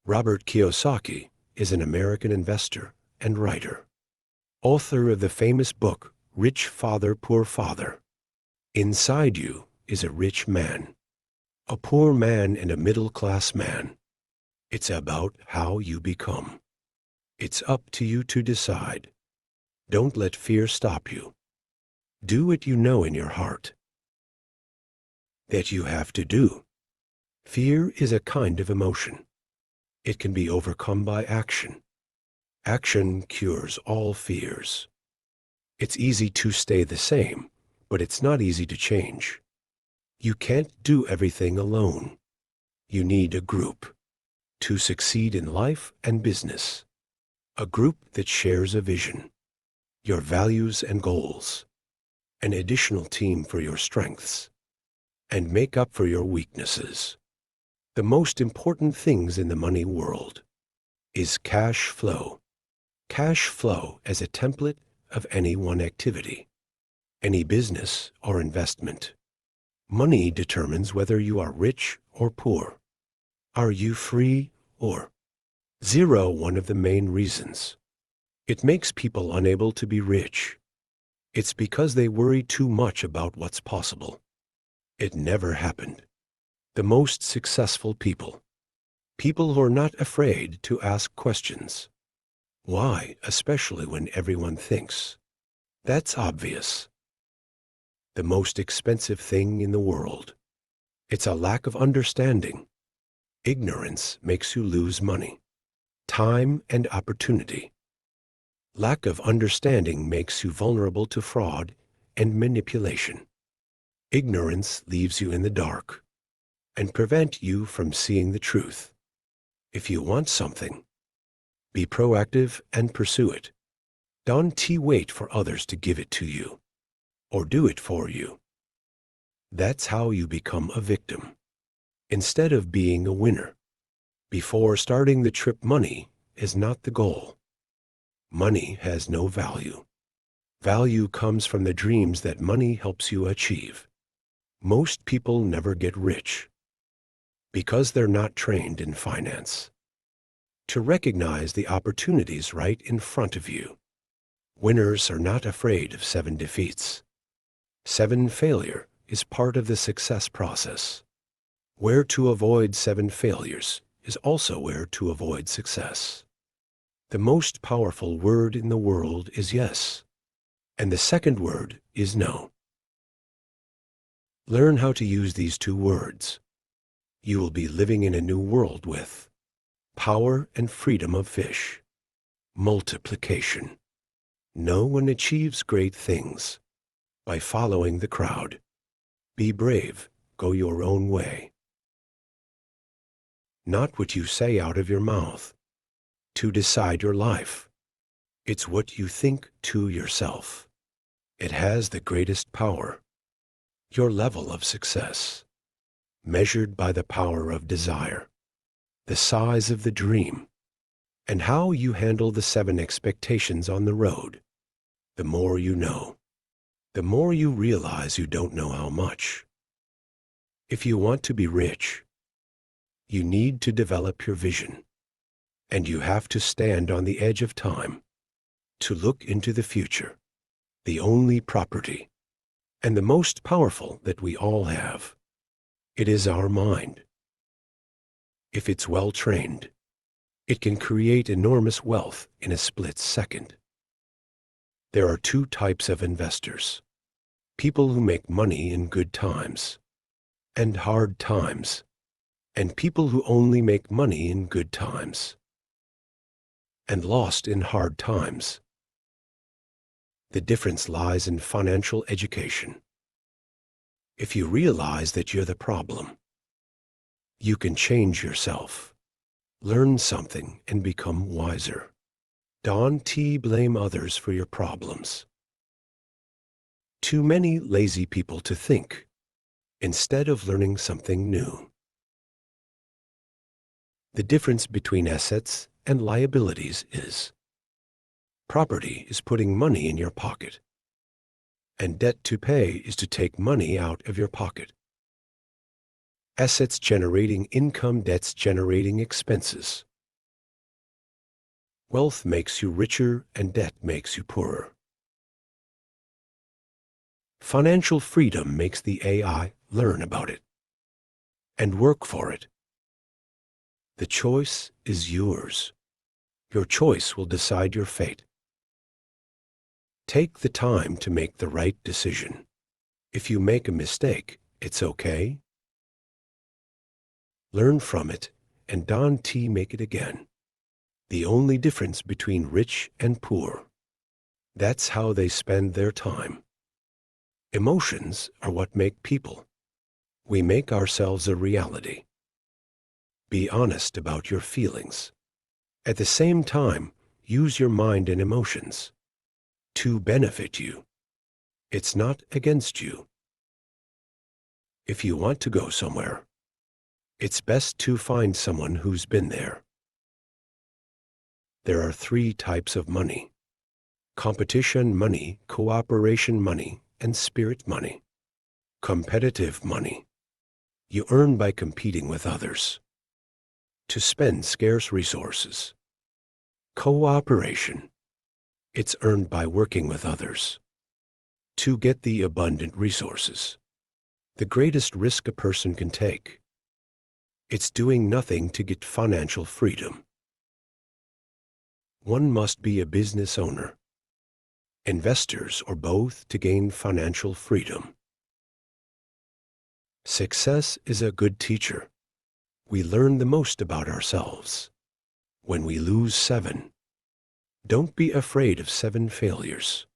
Robert Kiyosaki is an American investor and writer, author of the famous book, Rich Father, Poor Father. Inside you is a rich man, a poor man, and a middle-class man. It's about how you become. It's up to you to decide. Don't let fear stop you. Do what you know in your heart that you have to do. Fear is a kind of emotion. It can be overcome by action. Action cures all fears. It's easy to stay the same, but it's not easy to change. You can't do everything alone. You need a group to succeed in life and business. A group that shares a vision, your values and goals, an additional team for your strengths, and make up for your weaknesses. The most important things in the money world is cash flow. Cash flow as a template of any one activity, any business or investment. Money determines whether you are rich or poor. Are you free or zero? One of the main reasons it makes people unable to be rich. It's because they worry too much about what's possible. It never happened. The most successful people who are not afraid to ask questions. Why, especially when everyone thinks that's obvious. The most expensive thing in the world. It's a lack of understanding. Ignorance makes you lose money, time, and opportunity. Lack of understanding makes you vulnerable to fraud and manipulation. Ignorance leaves you in the dark and prevent you from seeing the truth. If you want something, be proactive and pursue it. Don't wait for others to give it to you or do it for you. That's how you become a victim instead of being a winner. Before starting the trip, money is not the goal. Money has no value. Value comes from the dreams that money helps you achieve. Most people never get rich because they're not trained in finance to recognize the opportunities right in front of you. Winners are not afraid of 7 defeats. 7 failure is part of the success process. Where to avoid 7 failures is also where to avoid success. The most powerful word in the world is yes, and the second word is no. Learn how to use these 2 words. You will be living in a new world with power and freedom of fish, multiplication. No one achieves great things by following the crowd. Be brave, go your own way. Not what you say out of your mouth to decide your life. It's what you think to yourself. It has the greatest power. Your level of success, measured by the power of desire, the size of the dream, and how you handle the 7 expectations on the road. The more you know, the more you realize you don't know how much. If you want to be rich, you need to develop your vision, and you have to stand on the edge of time to look into the future, the only property and the most powerful that we all have. It is our mind. If it's well trained, it can create enormous wealth in a split second. There are 2 types of investors: people who make money in good times and hard times, and people who only make money in good times and lost in hard times. The difference lies in financial education. If you realize that you're the problem, you can change yourself, learn something, and become wiser. Don't blame others for your problems. Too many lazy people to think instead of learning something new. The difference between assets and liabilities is property is putting money in your pocket, and debt to pay is to take money out of your pocket. Assets generating income, debts generating expenses. Wealth makes you richer and debt makes you poorer. Financial freedom makes the AI learn about it and work for it. The choice is yours. Your choice will decide your fate. Take the time to make the right decision. If you make a mistake, it's okay. Learn from it and don't make it again. The only difference between rich and poor. That's how they spend their time. Emotions are what make people. We make ourselves a reality. Be honest about your feelings. At the same time, use your mind and emotions to benefit you. It's not against you. If you want to go somewhere, it's best to find someone who's been there. There are 3 types of money: competition money, cooperation money, and spirit money. Competitive money. You earn by competing with others to spend scarce resources. Cooperation. It's earned by working with others to get the abundant resources. The greatest risk a person can take. It's doing nothing to get financial freedom. One must be a business owner, investors, or both to gain financial freedom. Success is a good teacher. We learn the most about ourselves when we lose 7. Don't be afraid of 7 failures.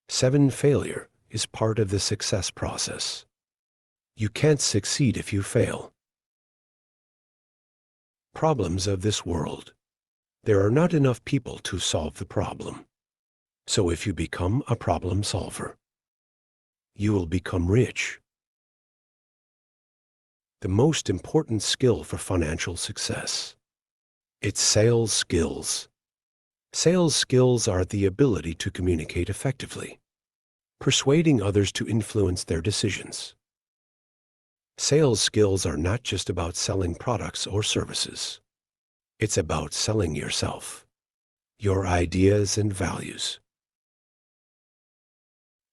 7 failure is part of the success process. You can't succeed if you fail. Problems of this world. There are not enough people to solve the problem. So if you become a problem solver, you will become rich. The most important skill for financial success. It's sales skills. Sales skills are the ability to communicate effectively, persuading others to influence their decisions. Sales skills are not just about selling products or services. It's about selling yourself, your ideas and values.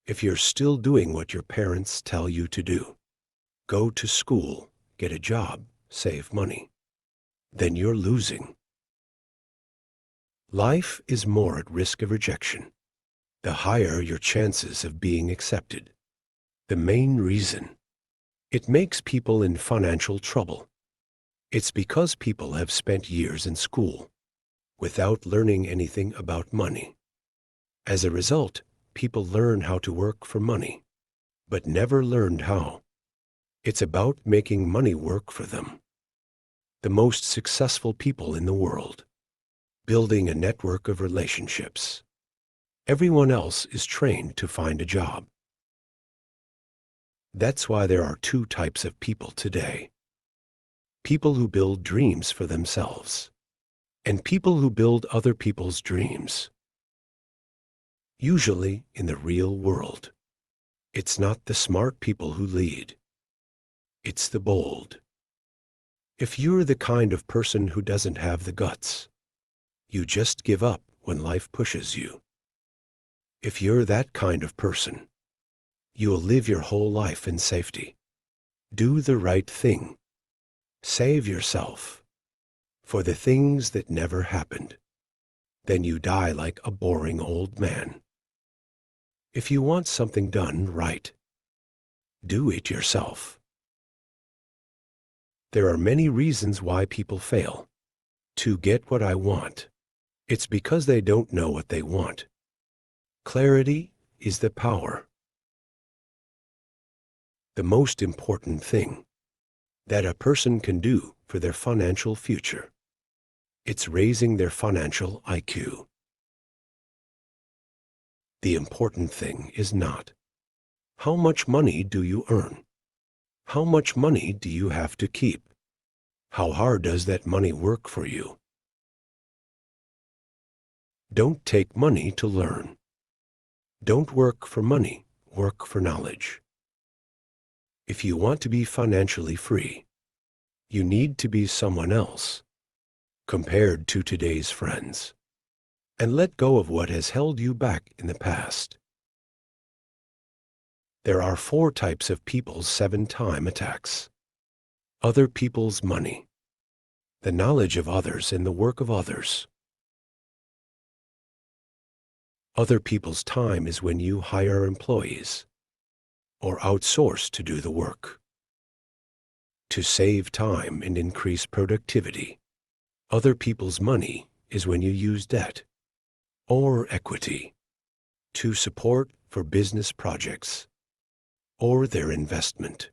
If you're still doing what your parents tell you to do, go to school, get a job, save money, then you're losing. Life is more at risk of rejection, the higher your chances of being accepted. The main reason it makes people in financial trouble. It's because people have spent years in school without learning anything about money. As a result, people learn how to work for money, but never learned how. It's about making money work for them. The most successful people in the world, building a network of relationships. Everyone else is trained to find a job. That's why there are 2 types of people today. People who build dreams for themselves, and people who build other people's dreams. Usually in the real world, it's not the smart people who lead. It's the bold. If you're the kind of person who doesn't have the guts, you just give up when life pushes you. If you're that kind of person, you'll live your whole life in safety. Do the right thing. Save yourself for the things that never happened. Then you die like a boring old man. If you want something done right, do it yourself. There are many reasons why people fail. To get what I want, it's because they don't know what they want. Clarity is the power. The most important thing that a person can do for their financial future. It's raising their financial IQ. The important thing is not how much money do you earn? How much money do you have to keep? How hard does that money work for you? Don't take money to learn. Don't work for money, work for knowledge. If you want to be financially free, you need to be someone else compared to today's friends. and let go of what has held you back in the past. There are 4 types of people's 7-time attacks. Other people's money, the knowledge of others and the work of others. Other people's time is when you hire employees or outsource to do the work. To save time and increase productivity. Other people's money is when you use debt or equity to support for business projects or their investment.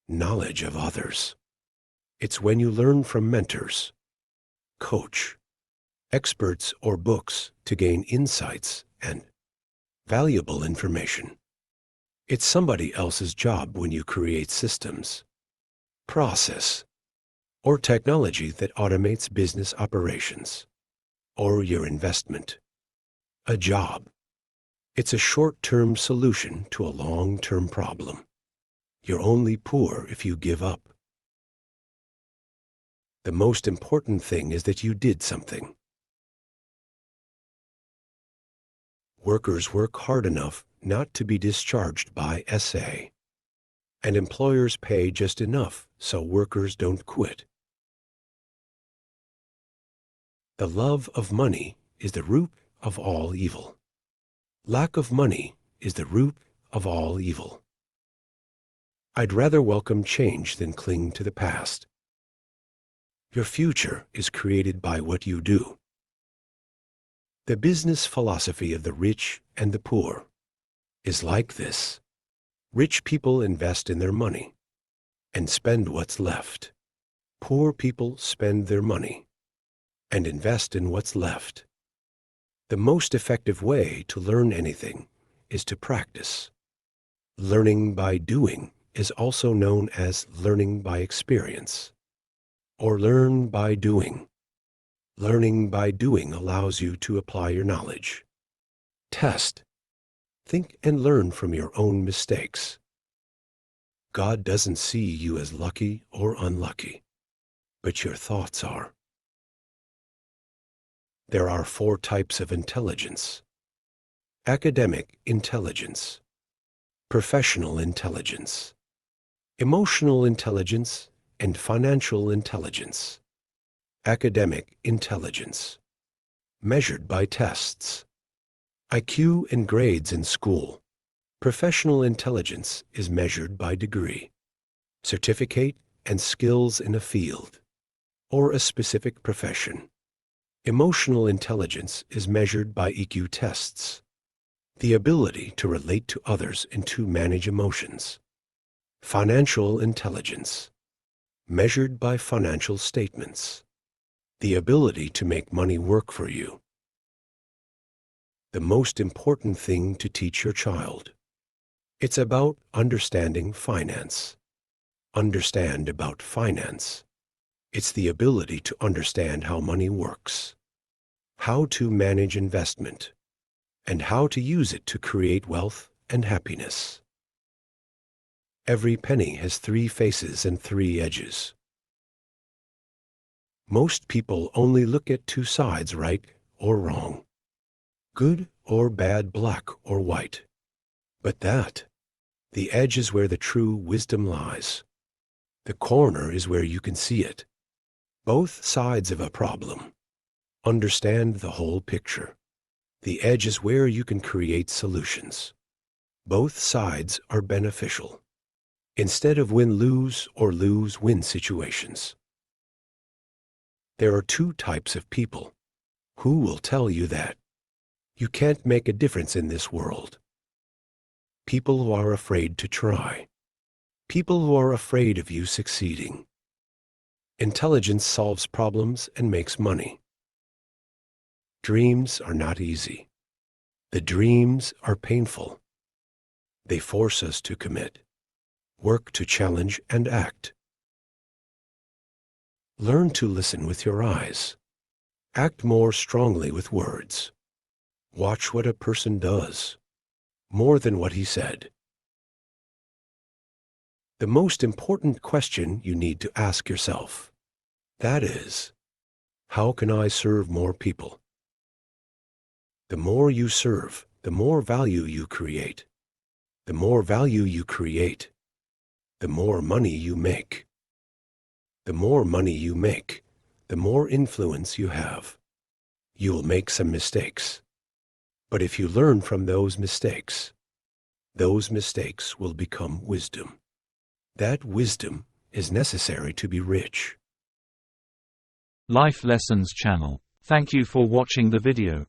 Knowledge of others. It's when you learn from mentors, coach, experts, or books to gain insights and valuable information. It's somebody else's job when you create systems, process, or technology that automates business operations, or your investment. A job. It's a short-term solution to a long-term problem. You're only poor if you give up. The most important thing is that you did something. Workers work hard enough not to be discharged by SA. And employers pay just enough so workers don't quit. The love of money is the root of all evil. Lack of money is the root of all evil. I'd rather welcome change than cling to the past. Your future is created by what you do. The business philosophy of the rich and the poor is like this. Rich people invest in their money and spend what's left. Poor people spend their money and invest in what's left. The most effective way to learn anything is to practice. Learning by doing is also known as learning by experience, or learn by doing. Learning by doing allows you to apply your knowledge. Test. Think and learn from your own mistakes. God doesn't see you as lucky or unlucky, but your thoughts are. There are 4 types of intelligence. Academic intelligence, professional intelligence, emotional intelligence, and financial intelligence. Academic intelligence, measured by tests, IQ and grades in school. Professional intelligence is measured by degree, certificate, and skills in a field or a specific profession. Emotional intelligence is measured by EQ tests, the ability to relate to others and to manage emotions. Financial intelligence, measured by financial statements, the ability to make money work for you. The most important thing to teach your child. It's about understanding finance. Understand about finance. It's the ability to understand how money works, how to manage investment, and how to use it to create wealth and happiness. Every penny has 3 faces and 3 edges. Most people only look at 2 sides, right or wrong, good or bad, black or white. But the edge is where the true wisdom lies. The corner is where you can see it. Both sides of a problem. Understand the whole picture. The edge is where you can create solutions. Both sides are beneficial, instead of win-lose or lose-win situations. There are 2 types of people. Who will tell you that you can't make a difference in this world? People who are afraid to try. People who are afraid of you succeeding. Intelligence solves problems and makes money. Dreams are not easy. The dreams are painful. They force us to commit, work to challenge and act. Learn to listen with your eyes. Act more strongly with words. Watch what a person does, more than what he said. The most important question you need to ask yourself, that is, how can I serve more people? The more you serve, the more value you create. The more value you create, the more money you make. The more money you make, the more influence you have. You will make some mistakes. But if you learn from those mistakes will become wisdom. That wisdom is necessary to be rich. Life Lessons channel. Thank you for watching the video.